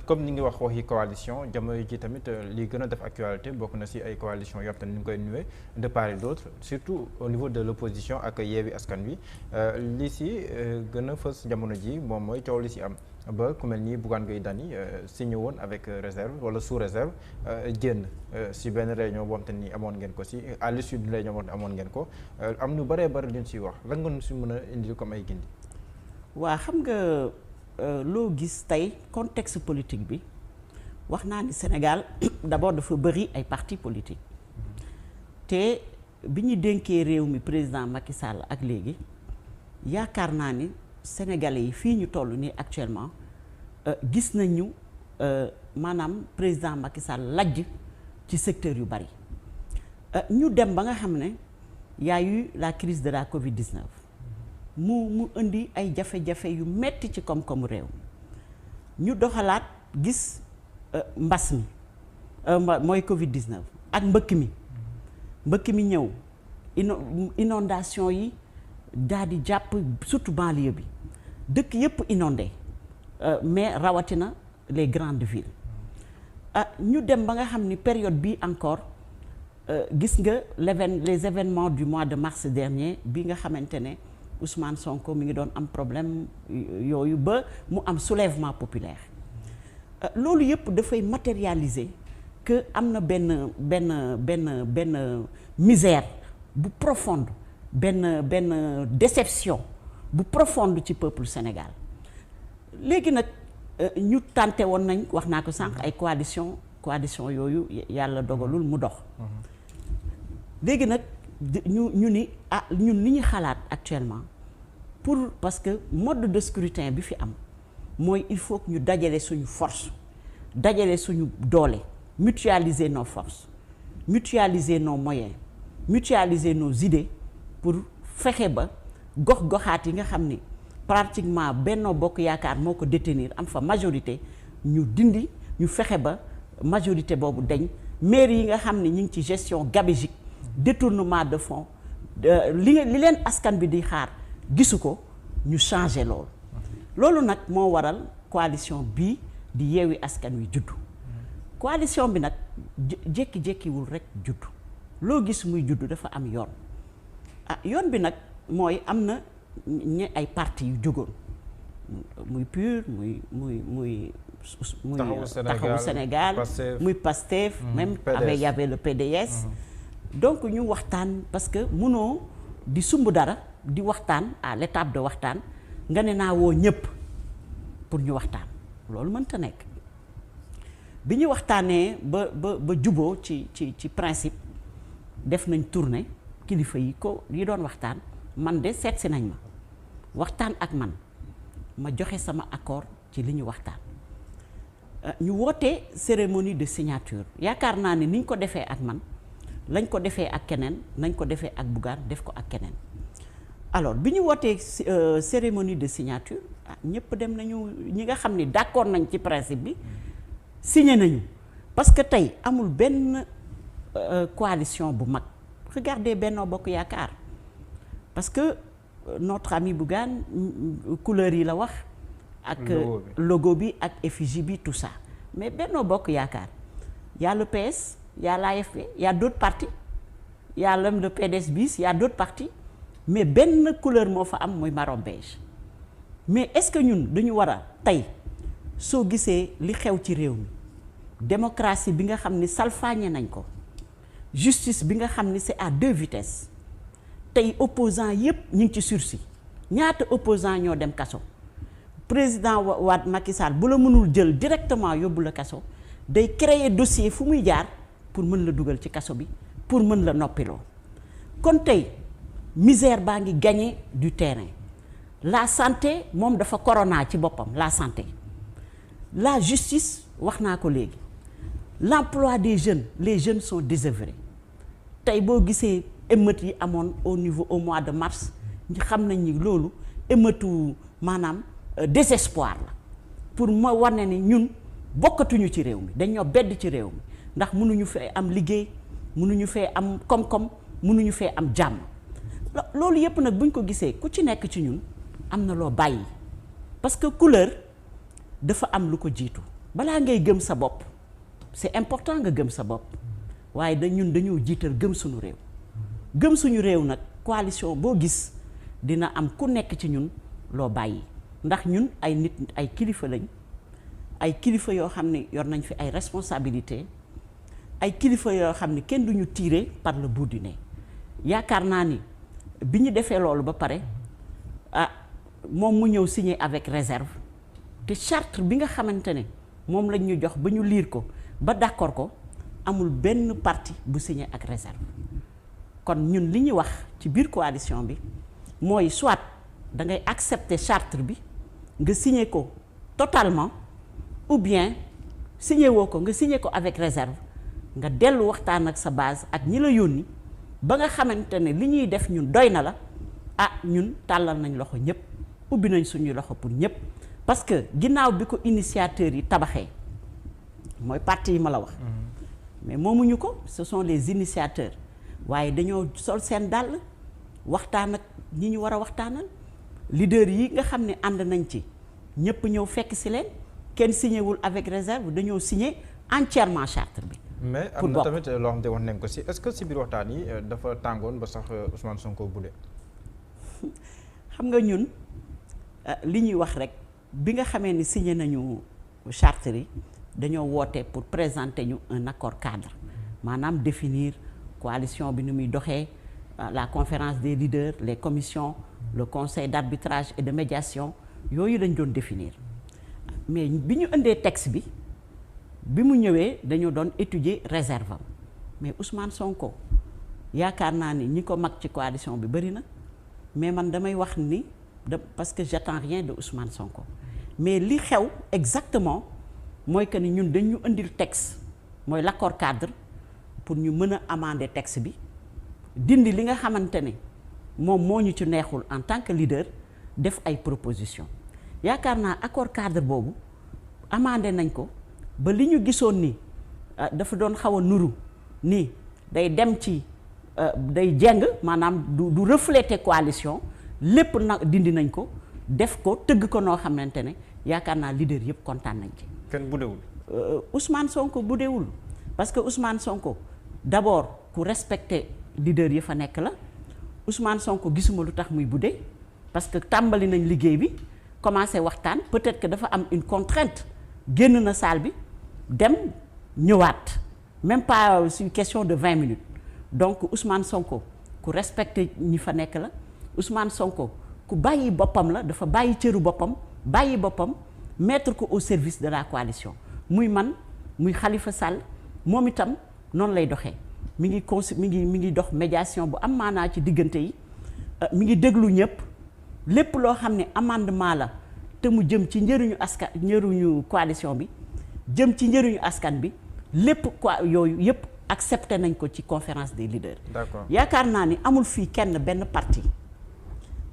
comme ni ngi wax waxi coalition jamono ji tamit li gën a def actualité bokk na ci ay coalition yoo xam ne ni ngi koy nuwee de part et d'autre surtout au niveau de l'opposition ak Yewwi Askan Wi li ci gën a fës jamono ji moom mooy coow li ci am ba ku mel ni Bougane Gueye Dany signé woon avec réserve wala sous réserve génn ci benn réunion boo xam te ni amoon ngeen ko ci à l'issue d'une réunion boo xam ne amoon ngeen ko am ñu bëree bëri luñ ciy wax lan nga ci mën a indi comme ay gindi. waa xam nga loo gis tey contexte politique bi wax naa ni Sénégal d'abord dafa bëri ay partis politiques te bi ñu dénkee réew mi président Macky Sall ak léegi yaakaar naa ni Sénégalais yi fii ñu toll nii actuellement gis nañu maanaam président Macky Sall lajj ci secteur yu bari ñu dem ba nga xam ne y a eu la crise de la Covid-19 mu indi ay jafe-jafe yu metti ci koom-koomu réew ñu doxalaat gis mbas mi mooy Covid-19 ak mbëkk mi ñëw inondation yi daal di jàpp surtout banlieue bi dëkk yépp inondé mais rawatina les grandes villes ñu dem ba nga xam ni période bi encore gis nga les événements du mois de mars dernier bi nga xamante ne Ousmane Sonko mi ngi doon am problème yooyu ba mu am soulèvement populaire loolu yëpp dafay matérialiser que am na benn misère bu profonde benn déception bu profonde ci peuple Sénégal léegi nag ñu tenté woon nañ wax naa ko sànq ay coalition yooyu yàlla dogalul mu dox léegi nag ñu ni ñun li ñu xalaat actuellement parce que mode de scrutin bi fi am mooy il faut que ñu dajale suñu force dajale suñu doole mutualiser nos forces mutualiser nos moyens mutualiser nos idées pour fexe ba gox-goxaat yi nga xam ni pratiquement Benno Bokk Yaakaar moo ko détenir am fa majorité ñu fexe ba majorité boobu dañ maire yi nga xam ni ñu ngi ci gestion gabégique détournement de fonds li leen askan bi di xaar gisu ko ñu changer loolu nag moo waral coalition bii di Yewwi Askan Wi juddu coalition bi nag jékki-jékkiwul rek juddu loo gis muy juddu dafa am yoon yoon bi nag mooy am na ay parti yu jógoon muy PUR muy Taxawu Sénégal muy PASTEF même avec y avait le PDS donc ñu waxtaan parce que mënoo di sumb dara di waxtaan à l'étape de waxtaan nga ne naa woo ñëpp pour ñu waxtaan loolu mënta nekk bi ñu waxtaanee ba juboo ci principe def nañ tournée kilifa yi doon waxtaan man de seet si nañ ma waxtaan ak man ma joxe sama accord ci li ñu waxtaan ñu woote cérémonie de signature yaakaar naa ne ni ñu ko defee ak man lañ ko defee ak keneen nañ ko defee ak Bougane def ko ak keneen alors bi ñu wootee cérémonie de signature ñëpp dem nañu ñi nga xam ni d'accord nañ ci principe bi signé nañu parce que tey amul benn coalition bu mag regardez Benno Bokk Yaakaar parce que notre ami Bougane couleur yi la wax ak logo bi ak effigie bi tout ça mais Benno Bokk Yaakaar y a le PS y a l'AFP y a d'autres partis y a même le PDS bis y a d'autres partis mais benn couleur moo fa am mooy marron beige mais est-ce que ñun dañu war a tey soo gisee li xew ci réew mi démocratie bi nga xam ni salfaañe nañ ko justice bi nga xam ni c'est à deux vitesses tey opposants yépp ñu ngi ci sursis ñaata opposants ñoo dem kaso président Wade Macky Sall bu la mënul jël directement yóbbu la kaso day créer dossier fu muy jaar pour mën la dugal ci kaso bi pour mën la noppiloo kon tey misère baa ngi gagner du terrain la santé moom dafa corona ci boppam la santé la justice wax naa ko léegi l'emploi des jeunes les jeunes sont désœuvrés tey boo gisee émeutes yi amoon au mois de mars ñu xam nañ ni loolu émeute maanaam désespoir la pour ma wane ni ñun bokkatuñu ci réew mi dañoo bedd ci réew mi ndax mënuñu fee am liggéey mënuñu fee am koom-koom mënuñu fee am jàmm loolu yépp nag buñ ko gisee ku ci nekk ci ñun am na loo bàyyi parce que couleur dafa am lu ko jiitu balaa ngay gëm sa bopp c'est important nga gëm sa bopp waaye ñun dañoo jiital gëm suñu réew gëm suñu réew nag coalition boo gis dina am ku nekk ci ñun loo bàyyi ndax ñun ay nit ay kilifa lañ ay kilifa yoo xam ne yor nañ fi ay responsabilités ay kilifa yoo xam ne kenn duñu tirer par le bout du nez yaakaar naa ni bi ñu defee loolu ba pare moom mu ñëw signer avec réserve te charte bi nga xamante ne moom lañ ñu jox ba ñu lire ko ba d'accord ko amul benn parti bu signer ak réserve kon ñun li ñuy wax ci biir coalition bi mooy soit da ngay accepter charte bi nga signer ko totalement ou bien signer woo ko nga signer ko avec réserve nga dellu waxtaan ak sa base ak ñi la yónni ba nga xamante ne li ñuy def ñun doy na la ñun tàllal nañ loxo ñëpp ubbi nañ suñuy loxo pour ñëpp parce que ginnaaw bi ko initiateurs yi tabaxee mooy parti yi ma la wax mais moomuñu ko ce sont les initiateurs waaye dañoo sol seen dàll waxtaan ak ñi ñu war a waxtaanal leader yi nga xam ne ànd nañ ci ñëpp ñëw fekk si leen kenn signé wul avec réserve dañoo signé entièrement charte bi. mais am na tamit loo xam ne wax nañ ko si est-ce que si biir waxtaan yi dafa tàngoon ba sax Ousmane Sonko bu dee. xam nga ñun li ñuy wax rek bi nga xamee ni signé nañu charte yi dañoo woote pour présenter ñu un accord cadre maanaam définir coalition bi ni muy doxee la conférence des leaders les commissions le conseil d'arbitrage et de médiation yooyu lañ doon définir mais bi ñu indee texte bi mu ñëwee dañoo doon étudier réserve am mais Ousmane Sonko yaakaar naa ni ñi ko mag ci coalition bi bari na mais man damay wax ni parce que j'attends rien de Ousmane Sonko mais li xew exactement mooy que ni ñun dañu indil texte mooy l'accord cadre pour ñu mën a amender texte bi dindi li nga xamante ne moom moo ñu ci neexul en tant que leader def ay propositions yaakaar naa accord cadre boobu amender nañ ko ba li ñu gisoon ni dafa doon xaw a nuru ni day dem ci day jeng maanaam du refléter coalition lépp nag dindi nañ ko def ko tëgg ko noo xamante ne yaakaar naa leader yëpp kontaan nañ ci. kenn budewul. Ousmane Sonko budewul parce que Ousmane Sonko d'abord ku respecter leader yi fa nekk la Ousmane Sonko gisuma lu tax muy budde parce que tàmbali nañ liggéey bi commencé waxtaan peut-être que dafa am une contrainte génn na salle bi dem ñëwaat même pas une question de 20 minutes donc Ousmane Sonko ku respecter ñi fa nekk la Ousmane Sonko ku bàyyi boppam la dafa bàyyi cëru boppam bàyyi boppam mettre ko au service de la coalition muy man muy Khalifa Sall moom itam noonu lay doxee mi ngi dox médiation bu am maanaa ci diggante yi mi ngi déglu ñëpp lépp loo xam ne amendement la te mu jëm ci njëriñu coalition bi jëm ci njëriñu askan bi lépp quoi yooyu yëpp accepté nañ ko ci conférence des leaders. D'accord. yaakaar naa ni amul fii kenn benn parti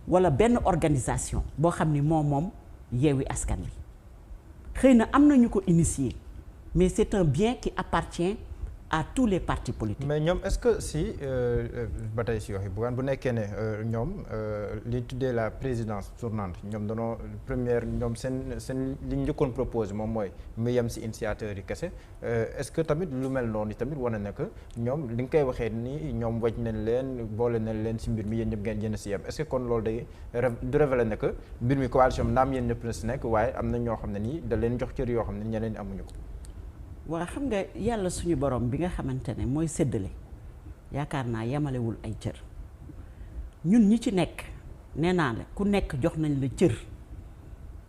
wala benn organisation boo xam ni moom Yewwi Askan Wi xëy na am na ñu ko initier mais c'est un bien qui appartient à tous les partis politiques. mais ñoom est-ce que si ba tey si wax yi bu nekkee ne ñoom li tuddee la présidence tournante ñoom danoo première ñoom seen li ñu njëkkoon proposé moom mooy mu yem si initiateurs yi kese est-ce que tamit lu mel noonu tamit wane na que ñoom li nga koy waxee ni ñoom waj nañ leen boole nañ leen si mbir mi yéen ñëpp ngeen yéen a si yem est-ce que kon loolu day du révéler ne que mbir mi coalition bi naam yéen ñëpp na si nekk waaye am na ñoo xam ne nii da leen jox cër yoo xam ne ñeneen amuñu ko. waa xam nga yàlla suñu borom bi nga xamante ne mooy séddale yaakaar naa yemalewul ay cër ñun ñi ci nekk nee naa la ku nekk jox nañ la cër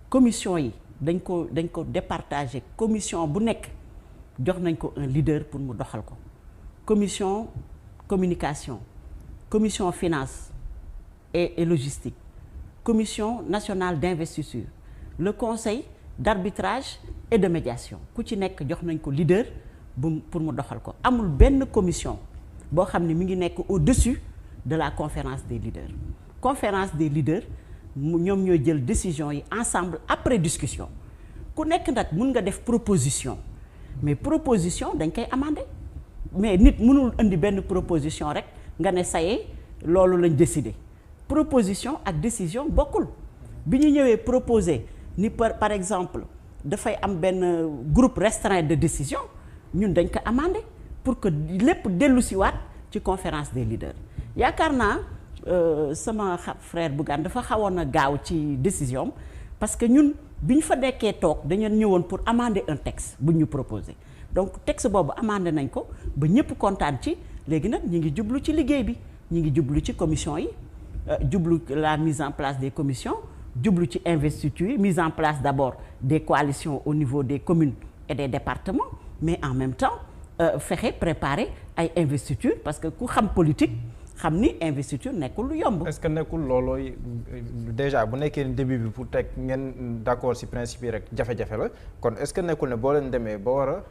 commission yi dañ ko départager commission bu nekk jox nañ ko un leader pour mu doxal ko commission communication commission finance et logistique commission nationale d'investiture le conseil d'arbitrage et de médiation ku ci nekk jox nañ ko leader pour mu doxal ko amul benn commission boo xam ne mi ngi nekk au-dessus de la conférence des leaders ñoom ñooy jël décision yi ensemble après discussion ku nekk nag mun nga def proposition mais proposition dañ koy amender mais nit mënul indi benn proposition rek nga ne sayee loolu lañ décider proposition ak décision bokkul bi ñu ñëwee proposer ni par exemple dafay am benn groupe restreint de décision ñun dañ ko amandé pour que lépp dellu si waat ci conférence des leaders yaakaar naa sama frère Bougane dafa xawoon a gaaw ci décision parce que ñun bi ñu fa nekkee toog dañu ñëwoon pour amender un texte bu ñu proposé donc texte boobu amandé nañ ko ba ñëpp kontaan ci léegi nag ñi ngi jublu ci liggéey bi ñi ngi jublu ci commission yi jublu la mise en place des commissions jublu ci investiture yi mise en place d'abord des coalitions au niveau des communes et des départements mais en même temps fexe préparer ay investiture parce que ku xam politique xam ni investiture nekkul lu yomb. est-ce que nekkul loolooy déjà bu nekkee ni début bi pour teg ngeen d'accord ci principe yi rek jafe-jafe la kon est-ce que nekkul ne boo leen demee ba war a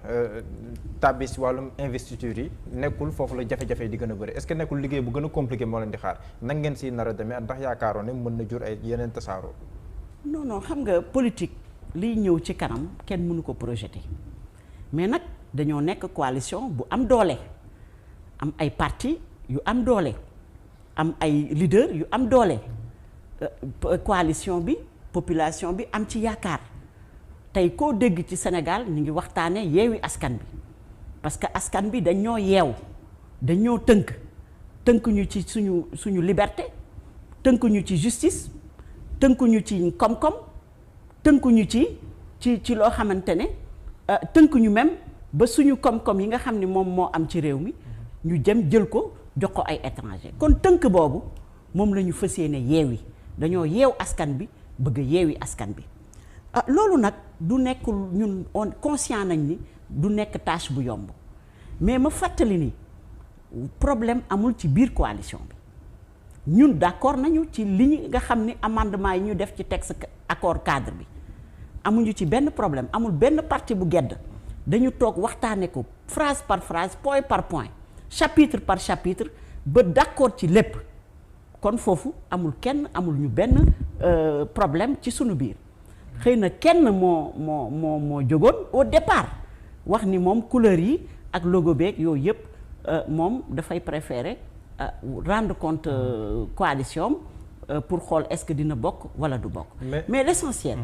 tàbbi ci wàllum investiture yi nekkul foofu la jafe-jafe yi di gën a bëri est-ce que nekkul liggéey bu gën a compliqué moo leen di xaar nan ngeen ci nar a demee ndax yaakaaroon ne mën na jur ay yeneen tasaaroo. non xam nga politique liy ñëw ci kanam kenn mënu ko projeter mais nag dañoo nekk coalition bu am doole am ay parti yu am doole am ay leader yu am doole coalition bi population bi am ci yaakaar tey koo dégg ci Sénégal ñu ngi waxtaane yeewi askan bi parce que askan bi dañoo yeew dañoo tënk ñu ci suñu liberté tënk ñu ci justice tënk ñu ci koom-koom tënk ñu ci loo xamante ne tënk ñu même ba suñu koom-koom yi nga xam ne moom moo am ci réew mi ñu jël ko jox ko ay étranger kon tënk boobu moom la ñu fas yéene yeewi dañoo yeew askan bi bëgg a yeewi askan bi loolu nag du nekkul ñun on conscient nañ ni du nekk tâche bu yomb mais ma fàttali ni problème amul ci biir coalition bi ñun d'accord nañu ci li nga xam ni amendement yi ñu def ci texte accord cadre bi amuñu ci benn problème amul benn parti bu gedd dañu toog waxtaane ko phrase par phrase point par point chapitre par chapitre ba d'accord ci lépp kon foofu amul ñu benn problème ci sunu biir xëy na kenn moo jógoon au départ wax ni moom couleur yi ak logo beeg yooyu yëpp moom dafay préférer rendre compte coalition pour xool est-ce que dina bokk wala du bokk mais l'essentiel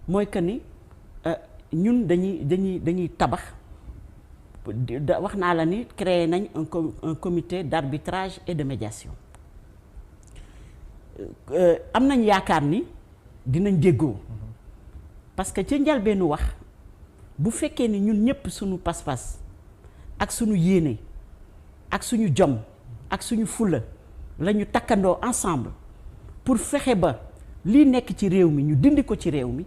mooy que ni ñun dañuy tabax wax naa la ni créé nañ un comité d'arbitrage et de médiation am nañ yaakaar ni dinañ déggoo parce que ci njëlbeenu wax bu fekkee ni ñun ñëpp suñu pas-pas ak suñu yéene ak suñu jom ak suñu fulla la ñu takkandoo ensemble pour fexe ba lii nekk ci réew mi ñu dindi ko ci réew mi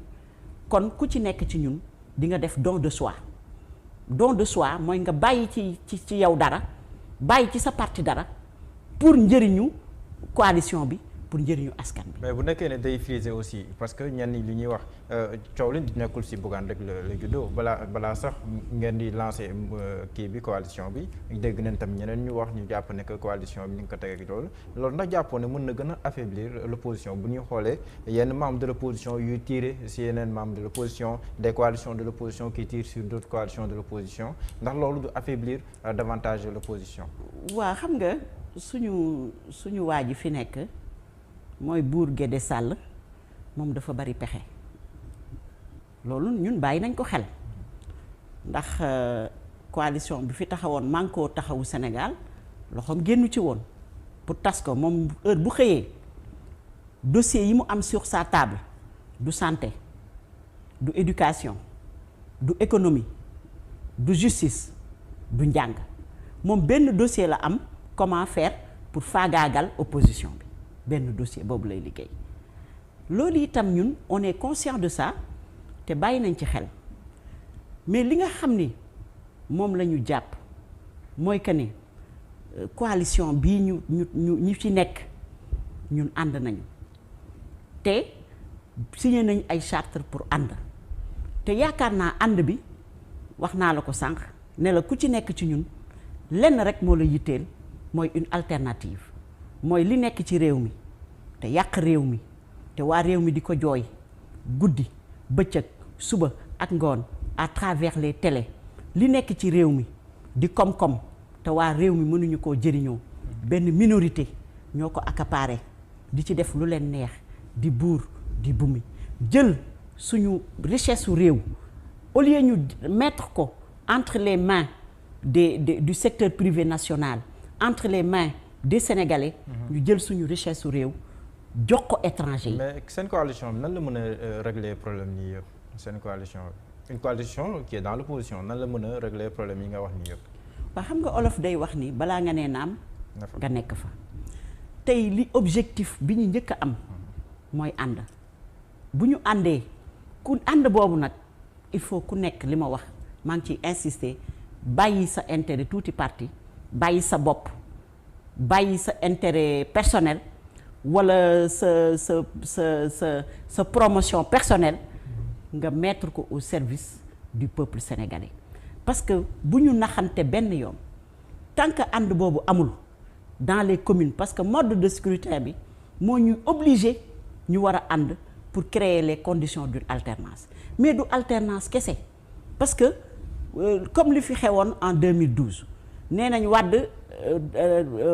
kon ku ci nekk ci ñun di nga def don de soi mooy nga bàyyi ci yow dara bàyyi ci sa parti dara pour njëriñu coalition bi pour njëriñu askan bi. mais bu nekkee ne day friser aussi parce que ñenn li ñuy wax coow li nekkul ci Bougane rek la juddoo balaa sax ngeen di lancer kii bi coalition bi dégg nañ tam ñeneen ñu wax ñu jàpp ne que coalition bi ni nga ko teg ak loolu ndax jàppoo ne mën na gën a affaiblir l'opposition bu ñuy xoolee yenn membres de l'opposition yuy tirer ci yeneen membres de l'opposition des coalitions de l'opposition qui tirent sur d'autres coalitions de l'opposition ndax loolu du affaiblir davantage l'opposition. waaw xam nga suñu waa ji fi nekk. mooy buur Gédé Sall moom dafa bari pexe loolu ñun bàyyi nañ ko xel ndax coalition bi fi taxawoon Manko Taxawu Sénégal loxoom génnu ci woon pour tas ko moom heure bu xëyee dossier yi mu am sur sa table du santé du éducation du économie du justice du njàng moom benn dossier la am comment faire pour faagaagal opposition bi benn dossier boobu lay liggéey loolu itam ñun on est conscient de ça te bàyyi nañ ci xel mais li nga xam ni moom la ñu jàpp mooy que ni coalition bii ñu ci nekk ñun ànd nañu te signé nañ ay charte pour ànd te yaakaar naa ànd bi wax naa la ko sànq ne la ku ci nekk ci ñun lenn rek moo la yitteel mooy une alternative mooy li nekk ci réew mi te yàq réew mi te waa réew mi di ko jooy guddi bëccëg suba ak ngoon à travers les télés li nekk ci réew mi di koom-koom te waa réew mi mënuñu koo jëriñoo benn minorité ñoo ko accaparé di ci def lu leen neex di buur di bumi jël suñu richesse su réew au lieu ñu mettre ko entre les mains du secteur privé national, entre les mains des Sénégalais. ñu jël suñu richesse su réew jox ko étranger yi. mais seen coalition bi nan la mën a régler problème yi yëpp seen coalition bi une coalition qui est dans l'opposition nan la mën a régler problème yi nga wax nii yëpp. waaw xam nga olof day wax ni balaa nga nee naam nga nekk fa. tey li objectif bi ñu njëkk a am mooy ànd bu ñu àndee ku ànd boobu nag il faut ku nekk li ma wax maa ngi ciy insister bàyyi sa intérêt tuuti parti bàyyi sa bopp bàyyi sa intérêt personnel wala sa promotion personnelle nga mettre ko au service du peuple sénégalais parce que bu ñu naxante benn yoon tant que ànd boobu amul dans les communes parce que mode de scrutin bi moo ñu obligé ñu war a ànd pour créer les conditions d'une alternance mais du alternance kese parce que comme li fi xewoon en 2012 nee nañ Wade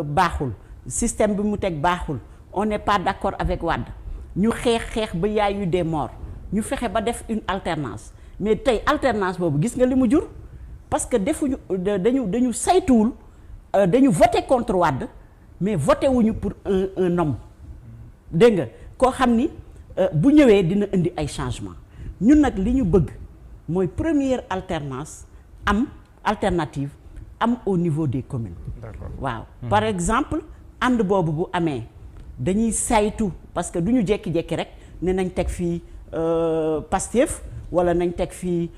baaxul système bi mu teg baaxul on n'est pas d'accord avec Wade ñu xeex ba y a eu des morts ñu fexe ba def une alternance mais tey alternance boobu gis nga li mu jur parce que defuñu dañu saytuwul dañu voté contre Wade mais voté wuñu pour un homme dégg nga koo xam ni bu ñëwee dina indi ay changements ñun nag li ñu bëgg mooy première alternance am alternative am au niveau des communes. D'accord. waaw par exemple ànd boobu bu amee dañuy saytu parce que du ñu jékki-jékki rek ne nañ teg fii Pastef wala nañ teg fii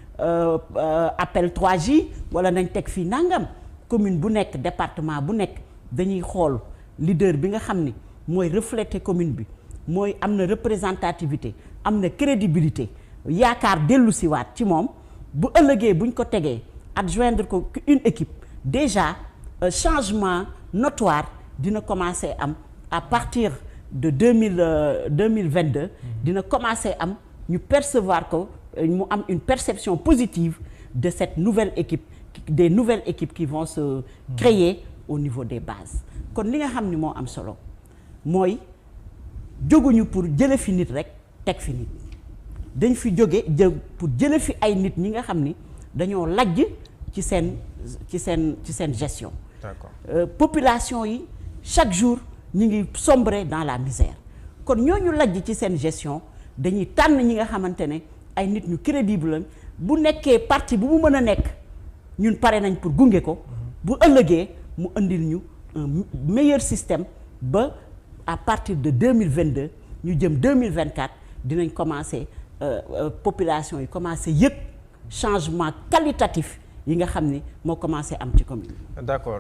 appel 3J wala nañ teg fii nangam commune bu nekk département bu nekk dañuy xool leader bi nga xam ni mooy refléter commune bi mooy am na représentativité am na crédibilité yaakaar dellu siwaat ci moom bu ëllëgee buñ ko tegee adjoindre ko une équipe déjà changement notoire dina commencer am à partir de 2022 dina commencer am ñu percevoir ko mu am une perception positive de cette nouvelle équipe des nouvelles équipes qui vont se créer au niveau des bases kon li nga xam ni moo am solo mooy jóguñu pour jële fi nit rek teg fi nit dañ fi jóge pour jële fi ay nit ñi nga xam ni dañoo lajj ci seen gestion. D'accord. Population yi chaque jour ñu ngi sombrer dans la misère kon ñooñu lajj ci seen gestion dañuy tànn ñi nga xamante ne ay nit ñu crédible bu nekkee parti bu mu mën a nekk ñun pare nañ pour gunge ko bu ëllëgee mu indil ñu un meilleur système ba à partir de 2022 ñu jëm 2024 dinañ commencer population yi commencer yëg changement qualitatif yi nga xam ni moo commencé am ci commune. D'accord.